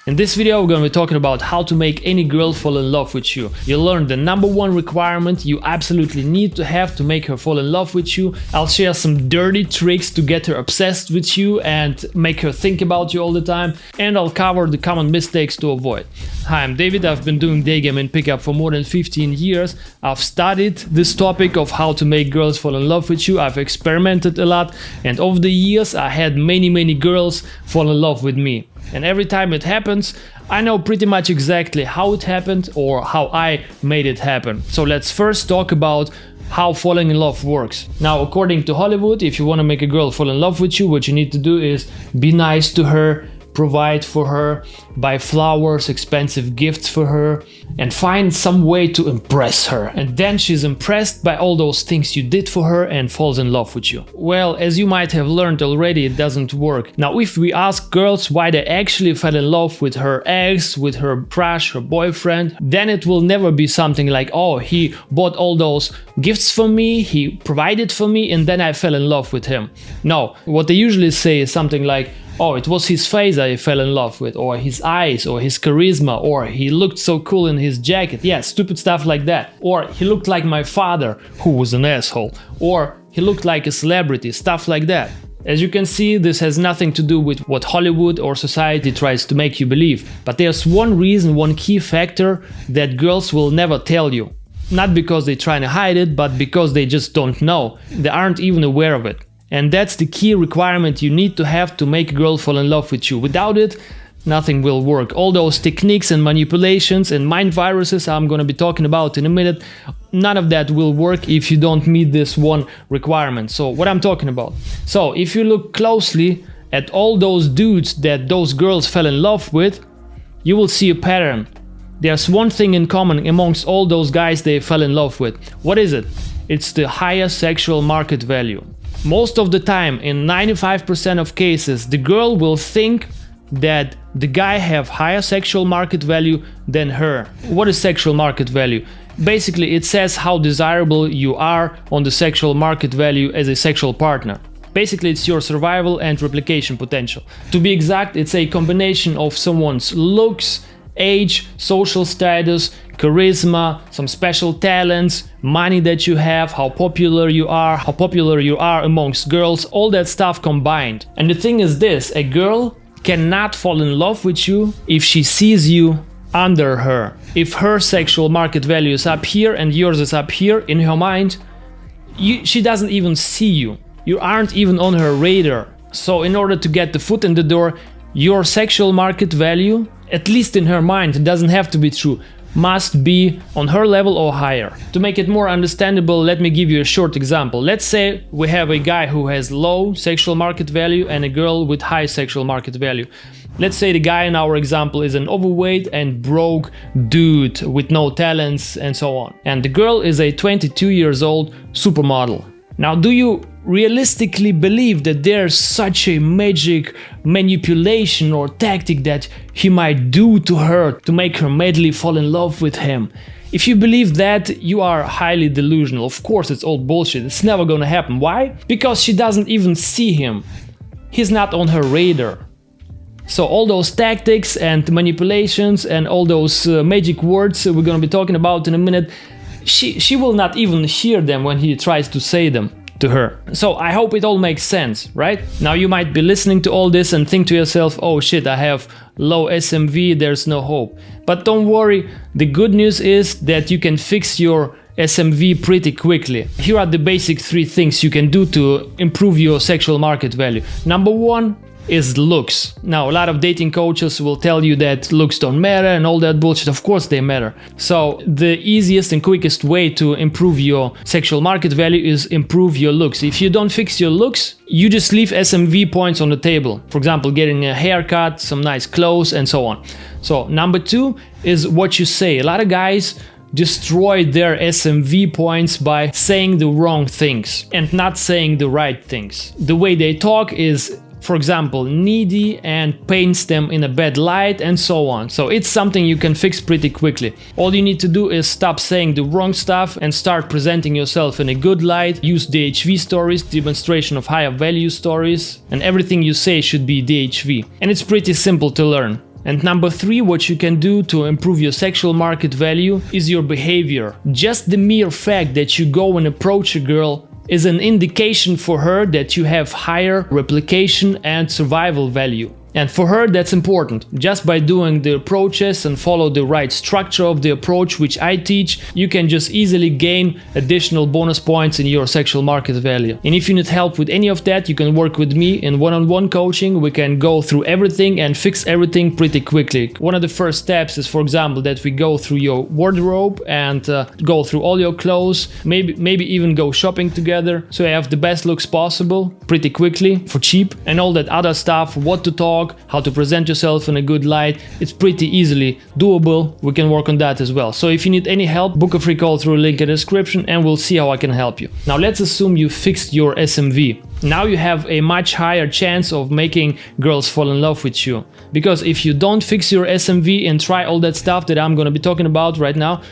In this video, we're going to be talking about how to make any girl fall in love with you. You'll learn the #1 requirement you absolutely need to have to make her fall in love with you. I'll share some dirty tricks to get her obsessed with you and make her think about you all the time. And I'll cover the common mistakes to avoid. Hi, I'm David. I've been doing daygame and pickup for more than 15 years. I've studied this topic of how to make girls fall in love with you. I've experimented a lot, and over the years I had many girls fall in love with me. And every time it happens, I know pretty much exactly how it happened or how I made it happen. So let's first talk about how falling in love works. Now, according to Hollywood, if you want to make a girl fall in love with you, what you need to do is be nice to her, provide for her, buy flowers, expensive gifts for her, and find some way to impress her. And then she's impressed by all those things you did for her and falls in love with you. Well, as you might have learned already, it doesn't work. Now, if we ask girls why they actually fell in love with her ex, with her crush, her boyfriend, then it will never be something like, oh, he bought all those gifts for me, he provided for me, and then I fell in love with him. No, what they usually say is something like, oh, it was his face I fell in love with, or his eyes, or his charisma, or he looked so cool in his jacket. Yeah, stupid stuff like that. Or he looked like my father, who was an asshole. Or he looked like a celebrity, stuff like that. As you can see, this has nothing to do with what Hollywood or society tries to make you believe. But there's one reason, one key factor that girls will never tell you. Not because they're trying to hide it, but because they just don't know. They aren't even aware of it. And that's the key requirement you need to have to make a girl fall in love with you. Without it, nothing will work. All those techniques and manipulations and mind viruses I'm going to be talking about in a minute, none of that will work if you don't meet this one requirement. So what I'm talking about. So if you look closely at all those dudes that those girls fell in love with, you will see a pattern. There's one thing in common amongst all those guys they fell in love with. What is it? It's the higher sexual market value. Most of the time, in 95% of cases, the girl will think that the guy have higher sexual market value than her. What is sexual market value? Basically, it says how desirable you are on the sexual market value as a sexual partner. Basically, it's your survival and replication potential. To be exact, it's a combination of someone's looks, age, social status, charisma, some special talents, money that you have, how popular you are amongst girls, all that stuff combined. And the thing is this, a girl cannot fall in love with you if she sees you under her. If her sexual market value is up here and yours is up here in her mind, she doesn't even see you. You aren't even on her radar. So in order to get the foot in the door, your sexual market value, at least in her mind, it doesn't have to be true, must be on her level or higher. To make it more understandable, let me give you a short example. Let's say we have a guy who has low sexual market value and a girl with high sexual market value. Let's say the guy in our example is an overweight and broke dude with no talents and so on. And the girl is a 22 years old supermodel. Now, do you realistically believe that there's such a magic manipulation or tactic that he might do to her to make her madly fall in love with him? If you believe that, you are highly delusional. Of course, it's all bullshit. It's never gonna happen. Why? Because she doesn't even see him. He's not on her radar. So all those tactics and manipulations and all those magic words we're gonna be talking about in a minute, she will not even hear them when he tries to say them to her. So I hope it all makes sense, right? Now you might be listening to all this and think to yourself, oh shit, I have low SMV, there's no hope. But don't worry, the good news is that you can fix your SMV pretty quickly. Here are the basic 3 things you can do to improve your sexual market value. #1 is looks. Now, a lot of dating coaches will tell you that looks don't matter and all that bullshit. Of course they matter. So the easiest and quickest way to improve your sexual market value is improve your looks. If you don't fix your looks, you just leave SMV points on the table. For example, getting a haircut, some nice clothes, and so on. So #2 is what you say. A lot of guys destroy their SMV points by saying the wrong things and not saying the right things. The way they talk is, for example, needy and paints them in a bad light and so on. So it's something you can fix pretty quickly. All you need to do is stop saying the wrong stuff and start presenting yourself in a good light. Use DHV stories, demonstration of higher value stories, and everything you say should be DHV. And it's pretty simple to learn. And number 3, what you can do to improve your sexual market value is your behavior. Just the mere fact that you go and approach a girl is an indication for her that you have higher replication and survival value. And for her, that's important. Just by doing the approaches and follow the right structure of the approach, which I teach, you can just easily gain additional bonus points in your sexual market value. And if you need help with any of that, you can work with me in one-on-one coaching. We can go through everything and fix everything pretty quickly. One of the first steps is, for example, that we go through your wardrobe and go through all your clothes, maybe even go shopping together, so you have the best looks possible pretty quickly for cheap, and all that other stuff, what to talk, how to present yourself in a good light. It's pretty easily doable. We can work on that as well. So if you need any help, book a free call through a link in the description and we'll see how I can help you. Now let's assume you fixed your SMV. Now you have a much higher chance of making girls fall in love with you. Because if you don't fix your SMV and try all that stuff that I'm going to be talking about right now,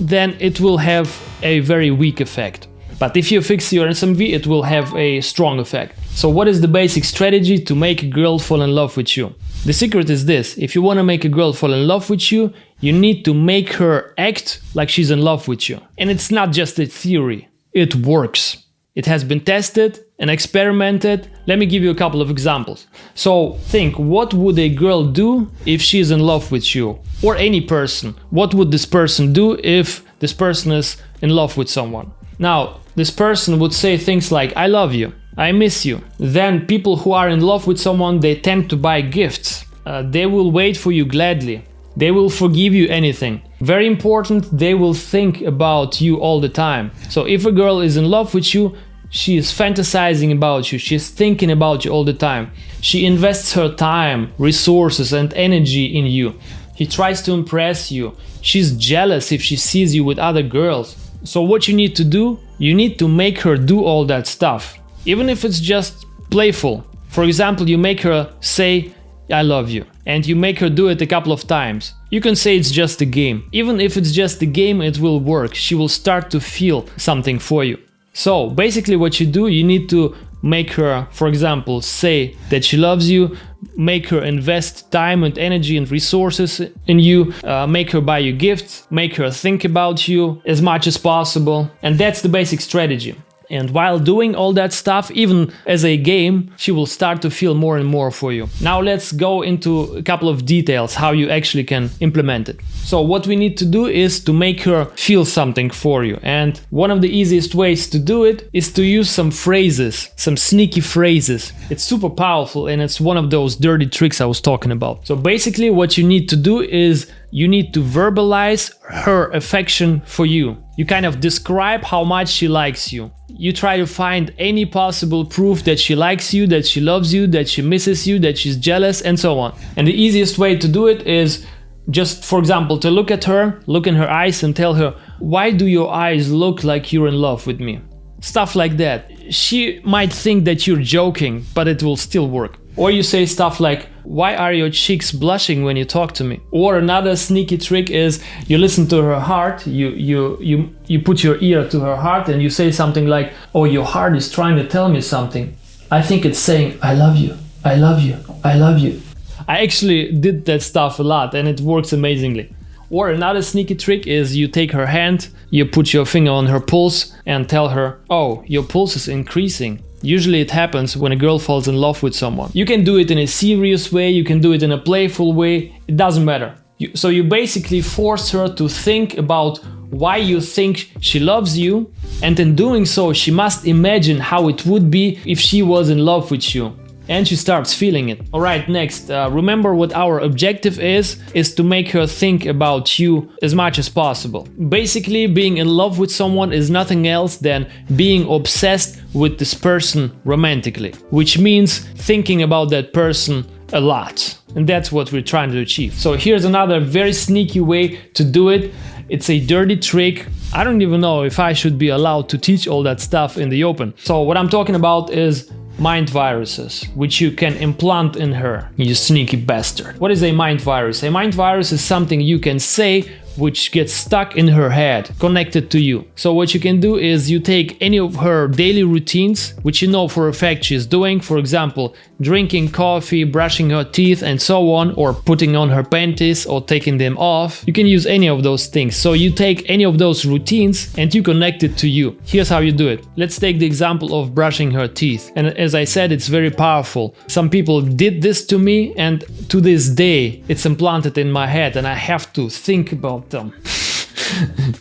then it will have a very weak effect. But if you fix your SMV, it will have a strong effect. So what is the basic strategy to make a girl fall in love with you? The secret is this: if you want to make a girl fall in love with you, you need to make her act like she's in love with you. And it's not just a theory, it works. It has been tested and experimented. Let me give you a couple of examples. So think, what would a girl do if she's in love with you? Or any person. What would this person do if this person is in love with someone? Now, this person would say things like, I love you, I miss you. Then people who are in love with someone, they tend to buy gifts. They will wait for you gladly. They will forgive you anything. Very important, they will think about you all the time. So if a girl is in love with you, she is fantasizing about you, she is thinking about you all the time. She invests her time, resources and energy in you. She tries to impress you. She's jealous if she sees you with other girls. So what you need to do, you need to make her do all that stuff, even if it's just playful. For example, you make her say, I love you, and you make her do it a couple of times. You can say it's just a game. Even if it's just a game, it will work. She will start to feel something for you. So basically what you do, you need to make her, for example, say that she loves you, make her invest time and energy and resources in you, make her buy you gifts, make her think about you as much as possible. And that's the basic strategy. And while doing all that stuff, even as a game, she will start to feel more and more for you. Now let's go into a couple of details how you actually can implement it. So what we need to do is to make her feel something for you. And one of the easiest ways to do it is to use some phrases, some sneaky phrases. It's super powerful and it's one of those dirty tricks I was talking about. So basically what you need to do is you need to verbalize her affection for you. You kind of describe how much she likes you. You try to find any possible proof that she likes you, that she loves you, that she misses you, that she's jealous, and so on. And the easiest way to do it is just, for example, to look at her, look in her eyes and tell her, why do your eyes look like you're in love with me? Stuff like that. She might think that you're joking, but it will still work. Or you say stuff like, why are your cheeks blushing when you talk to me? Or another sneaky trick is you listen to her heart, you put your ear to her heart and you say something like, oh, your heart is trying to tell me something. I think it's saying, I love you, I love you, I love you. I actually did that stuff a lot and it works amazingly. Or another sneaky trick is you take her hand, you put your finger on her pulse and tell her, oh, your pulse is increasing. Usually it happens when a girl falls in love with someone. You can do it in a serious way, you can do it in a playful way, it doesn't matter. So you basically force her to think about why you think she loves you, and in doing so she must imagine how it would be if she was in love with you. And she starts feeling it. Alright, next, remember what our objective is to make her think about you as much as possible. Basically, being in love with someone is nothing else than being obsessed with this person romantically, which means thinking about that person a lot. And that's what we're trying to achieve. So here's another very sneaky way to do it. It's a dirty trick. I don't even know if I should be allowed to teach all that stuff in the open. So what I'm talking about is mind viruses, which you can implant in her, you sneaky bastard. What is a mind virus? A mind virus is something you can say which gets stuck in her head, connected to you. So what you can do is you take any of her daily routines, which you know for a fact she's doing, for example, drinking coffee, brushing her teeth and so on, or putting on her panties or taking them off. You can use any of those things. So you take any of those routines and you connect it to you. Here's how you do it. Let's take the example of brushing her teeth. And as I said, it's very powerful. Some people did this to me, and to this day it's implanted in my head and I have to think about them.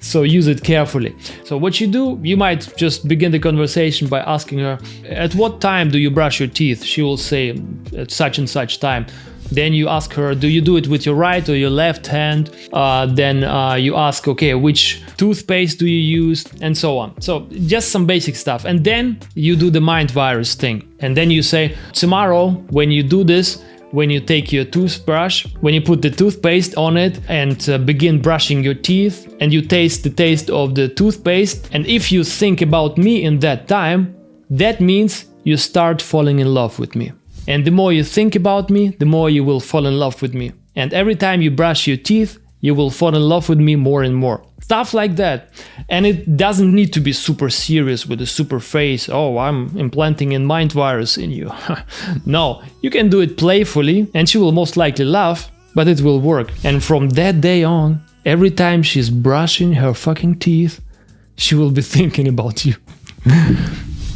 So use it carefully. So what you do, you might just begin the conversation by asking her, at what time do you brush your teeth? She will say, at such and such time. Then you ask her, do you do it with your right or your left hand? Then you ask, okay, which toothpaste do you use? And so on. So just some basic stuff. And then you do the mind virus thing. And then you say, tomorrow when you do this, when you take your toothbrush, when you put the toothpaste on it and begin brushing your teeth, and you taste the taste of the toothpaste, and if you think about me in that time, that means you start falling in love with me. And the more you think about me, the more you will fall in love with me. And every time you brush your teeth, you will fall in love with me more and more. Stuff like that. And it doesn't need to be super serious with a super face. Oh, I'm implanting a mind virus in you. No, you can do it playfully and she will most likely laugh, but it will work. And from that day on, every time she's brushing her fucking teeth, she will be thinking about you.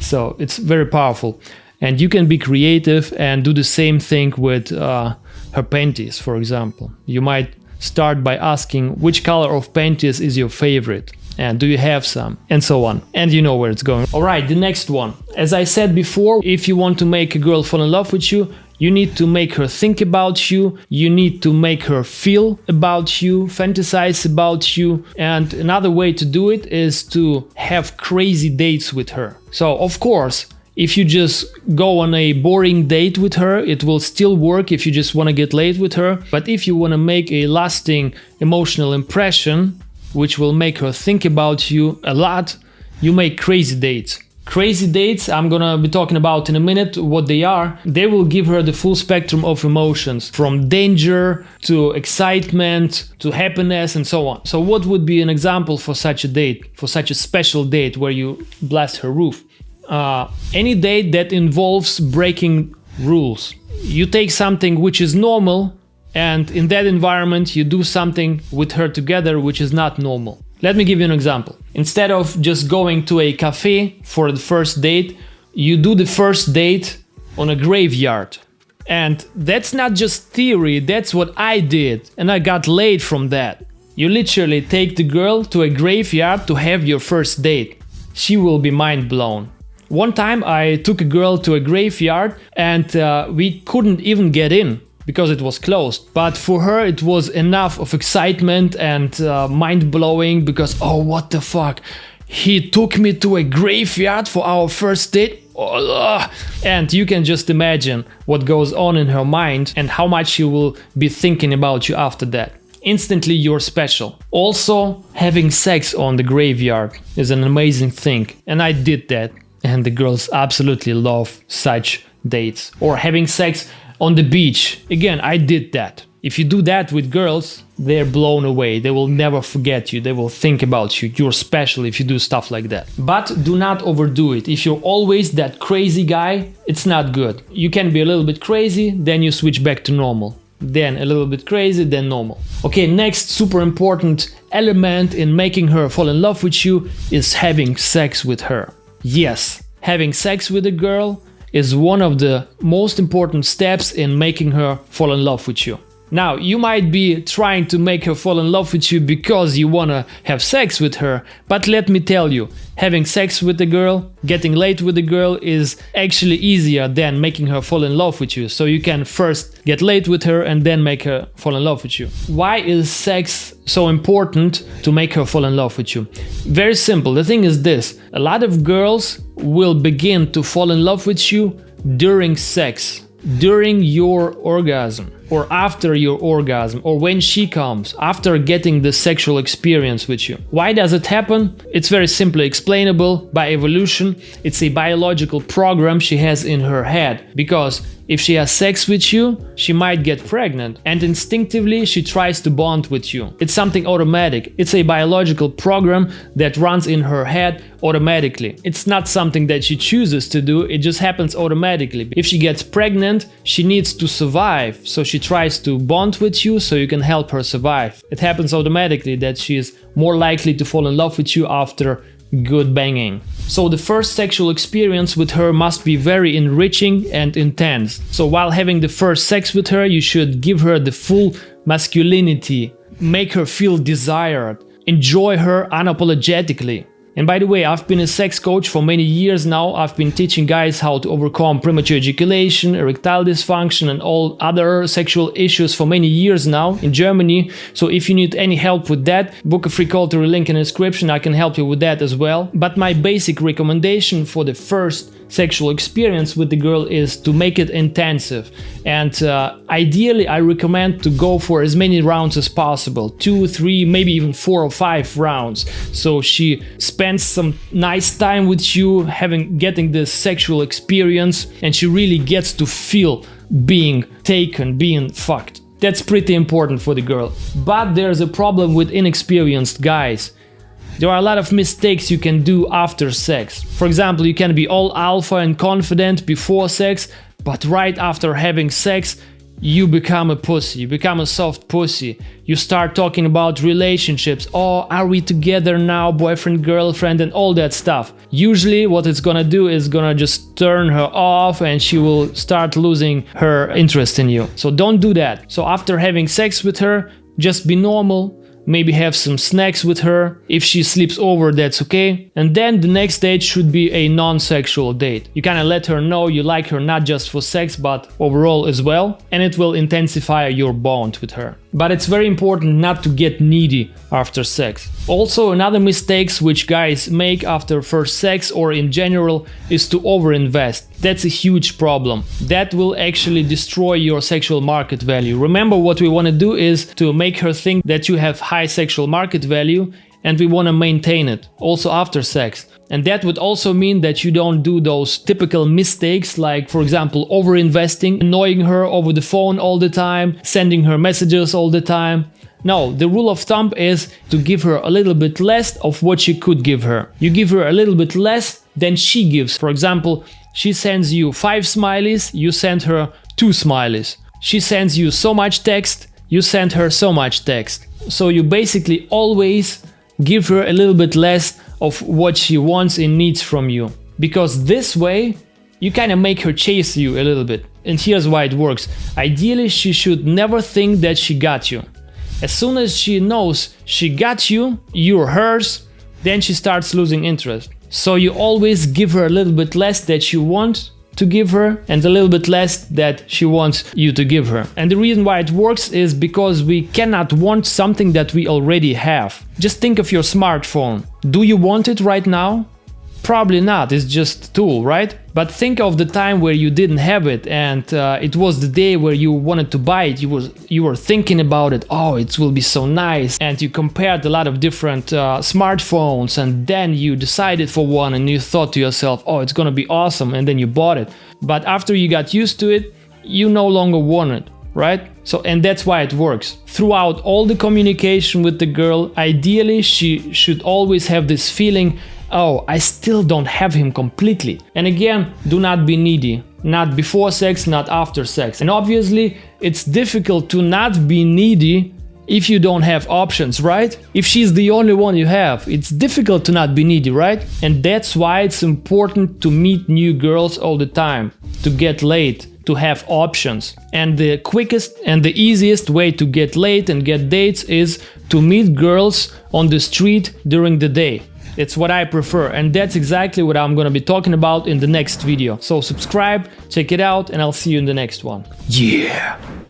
So it's very powerful. And you can be creative and do the same thing with her panties, for example. You might start by asking which color of panties is your favorite and do you have some, and so on. And you know where it's going. All right, the next one. As I said before, if you want to make a girl fall in love with you, you need to make her think about you, you need to make her feel about you, fantasize about you. And another way to do it is to have crazy dates with her. So of course, if you just go on a boring date with her, it will still work if you just want to get laid with her. But if you want to make a lasting emotional impression, which will make her think about you a lot, you make crazy dates. Crazy dates, I'm gonna be talking about in a minute what they are. They will give her the full spectrum of emotions, from danger to excitement to happiness and so on. So what would be an example for such a date, for such a special date where you blast her roof? Any date that involves breaking rules. You take something which is normal, and in that environment you do something with her together which is not normal. Let me give you an example. Instead of just going to a cafe for the first date, you do the first date on a graveyard. And that's not just theory, that's what I did, and I got laid from that. You literally take the girl to a graveyard to have your first date. She will be mind blown. One time I took a girl to a graveyard and we couldn't even get in because it was closed. But for her it was enough of excitement and mind-blowing because, oh, what the fuck? He took me to a graveyard for our first date? And you can just imagine what goes on in her mind and how much she will be thinking about you after that. Instantly you're special. Also, having sex on the graveyard is an amazing thing. And I did that. And the girls absolutely love such dates. Or having sex on the beach. Again, I did that. If you do that with girls, they're blown away. They will never forget you. They will think about you. You're special if you do stuff like that. But do not overdo it. If you're always that crazy guy, it's not good. You can be a little bit crazy, then you switch back to normal. Then a little bit crazy, then normal. Okay, next super important element in making her fall in love with you is having sex with her. Yes, having sex with a girl is one of the most important steps in making her fall in love with you. Now, you might be trying to make her fall in love with you because you wanna have sex with her, but let me tell you, having sex with a girl, getting laid with a girl is actually easier than making her fall in love with you. So you can first get laid with her and then make her fall in love with you. Why is sex so important to make her fall in love with you? Very simple. The thing is this: a lot of girls will begin to fall in love with you during sex, during your orgasm. or after your orgasm, or when she comes, after getting the sexual experience with you. Why does it happen? It's very simply explainable by evolution. It's a biological program she has in her head, because if she has sex with you, she might get pregnant, and instinctively she tries to bond with you. It's something automatic. It's a biological program that runs in her head automatically. It's not something that she chooses to do, it just happens automatically. If she gets pregnant, she needs to survive, so she tries to bond with you so you can help her survive. It happens automatically that she is more likely to fall in love with you after good banging. So the first sexual experience with her must be very enriching and intense. So while having the first sex with her, you should give her the full masculinity, make her feel desired, enjoy her unapologetically. And by the way, I've been a sex coach for many years now. I've been teaching guys how to overcome premature ejaculation, erectile dysfunction, and all other sexual issues for many years now in Germany. So if you need any help with that, book a free call through the link in the description. I can help you with that as well. But my basic recommendation for the first sexual experience with the girl is to make it intensive, and ideally I recommend to go for as many rounds as possible, 2, 3, maybe even 4 or 5 rounds, so she spends some nice time with you, getting this sexual experience, and she really gets to feel being taken, being fucked. That's pretty important for the girl. But there's a problem with inexperienced guys. There are a lot of mistakes you can do after sex. For example, you can be all alpha and confident before sex, but right after having sex, you become a pussy, you become a soft pussy. You start talking about relationships. Oh, are we together now, boyfriend, girlfriend, and all that stuff. Usually what it's gonna do is gonna just turn her off, and she will start losing her interest in you. So don't do that. So after having sex with her, just be normal. Maybe have some snacks with her. If she sleeps over, that's okay. And then the next date should be a non-sexual date. You kind of let her know you like her not just for sex, but overall as well. And it will intensify your bond with her. But it's very important not to get needy after sex. Also, another mistakes which guys make after first sex or in general is to overinvest. That's a huge problem. That will actually destroy your sexual market value. Remember, what we want to do is to make her think that you have high sexual market value, and we want to maintain it also after sex. And that would also mean that you don't do those typical mistakes, like, for example, overinvesting, annoying her over the phone all the time, sending her messages all the time. No, the rule of thumb is to give her a little bit less of what you could give her. You give her a little bit less than she gives. For example, she sends you 5 smileys, you send her 2 smileys. She sends you so much text, you send her so much text. So you basically always give her a little bit less of what she wants and needs from you. Because this way, you kind of make her chase you a little bit. And here's why it works. Ideally, she should never think that she got you. As soon as she knows she got you, you're hers, then she starts losing interest. So you always give her a little bit less that you want to give her, and a little bit less that she wants you to give her. And the reason why it works is because we cannot want something that we already have. Just think of your smartphone. Do you want it right now? Probably not, it's just a tool, right? But think of the time where you didn't have it, and it was the day where you wanted to buy it. You were thinking about it. Oh, it will be so nice. And you compared a lot of different smartphones, and then you decided for one, and you thought to yourself, oh, it's gonna be awesome, and then you bought it. But after you got used to it, you no longer want it, right? So, and that's why it works. Throughout all the communication with the girl, ideally she should always have this feeling, oh, I still don't have him completely. And again, do not be needy. Not before sex, not after sex. And obviously, it's difficult to not be needy if you don't have options, right? If she's the only one you have, it's difficult to not be needy, right? And that's why it's important to meet new girls all the time, to get laid, to have options. And the quickest and the easiest way to get laid and get dates is to meet girls on the street during the day. It's what I prefer, and that's exactly what I'm gonna be talking about in the next video. So subscribe, check it out, and I'll see you in the next one. Yeah!